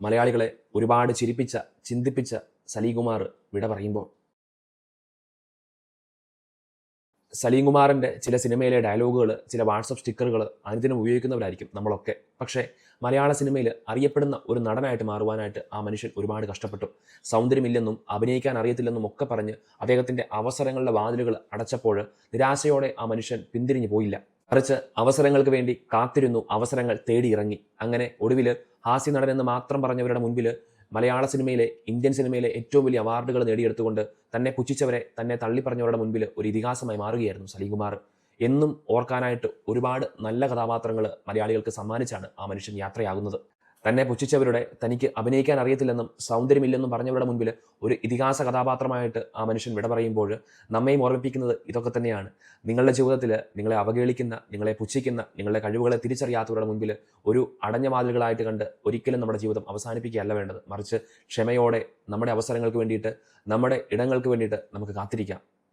മലയാളികളെ ഒരുപാട് ചിരിപ്പിച്ച, ചിന്തിപ്പിച്ച സലീം കുമാർ വിട പറയുമ്പോൾ സലീം കുമാറിൻ്റെ ചില സിനിമയിലെ ഡയലോഗുകൾ, ചില വാട്സപ്പ് സ്റ്റിക്കറുകൾ അനുദിനം ഉപയോഗിക്കുന്നവരായിരിക്കും നമ്മളൊക്കെ. പക്ഷേ മലയാള സിനിമയിൽ അറിയപ്പെടുന്ന ഒരു നടനായിട്ട് മാറുവാനായിട്ട് ആ മനുഷ്യൻ ഒരുപാട് കഷ്ടപ്പെട്ടു. സൗന്ദര്യമില്ലെന്നും അഭിനയിക്കാൻ അറിയത്തില്ലെന്നും ഒക്കെ പറഞ്ഞ് അദ്ദേഹത്തിൻ്റെ അവസരങ്ങളുടെ വാതിലുകൾ അടച്ചപ്പോൾ നിരാശയോടെ ആ മനുഷ്യൻ പിന്തിരിഞ്ഞു പോയില്ല. മറിച്ച് അവസരങ്ങൾക്ക് വേണ്ടി കാത്തിരുന്നു, അവസരങ്ങൾ തേടിയിറങ്ങി. അങ്ങനെ ഒടുവിൽ ഹാസ്യ നടനെന്ന് മാത്രം പറഞ്ഞവരുടെ മുൻപിൽ മലയാള സിനിമയിലെ, ഇന്ത്യൻ സിനിമയിലെ ഏറ്റവും വലിയ അവാർഡുകൾ നേടിയെടുത്തുകൊണ്ട് തന്നെ പുച്ഛിച്ചവരെ, തന്നെ തള്ളിപ്പറഞ്ഞവരുടെ മുൻപിൽ ഒരു ഇതിഹാസമായി മാറുകയായിരുന്നു സലീം കുമാർ. എന്നും ഓർക്കാനായിട്ട് ഒരുപാട് നല്ല കഥാപാത്രങ്ങൾ മലയാളികൾക്ക് സമ്മാനിച്ചാണ് ആ മനുഷ്യൻ യാത്രയാകുന്നത്. തന്നെ പുച്ഛിച്ചവരുടെ, തനിക്ക് അഭിനയിക്കാൻ അറിയത്തില്ലെന്നും സൗന്ദര്യമില്ലെന്നും പറഞ്ഞവരുടെ മുൻപിൽ ഒരു ഇതിഹാസ കഥാപാത്രമായിട്ട് ആ മനുഷ്യൻ വിട പറയുമ്പോൾ നമ്മയും ഓർമ്മിപ്പിക്കുന്നത് ഇതൊക്കെ തന്നെയാണ്. നിങ്ങളുടെ ജീവിതത്തിൽ നിങ്ങളെ അവഹേളിക്കുന്ന, നിങ്ങളെ പുച്ഛിക്കുന്ന, നിങ്ങളുടെ കഴിവുകളെ തിരിച്ചറിയാത്തവരുടെ മുൻപിൽ ഒരു അടഞ്ഞ വാതിലുകളായിട്ട് കണ്ട് ഒരിക്കലും നമ്മുടെ ജീവിതം അവസാനിപ്പിക്കുകയല്ല വേണ്ടത്. മറിച്ച് ക്ഷമയോടെ നമ്മുടെ അവസരങ്ങൾക്ക് വേണ്ടിയിട്ട്, നമ്മുടെ ഇടങ്ങൾക്ക് വേണ്ടിയിട്ട് നമുക്ക് കാത്തിരിക്കാം.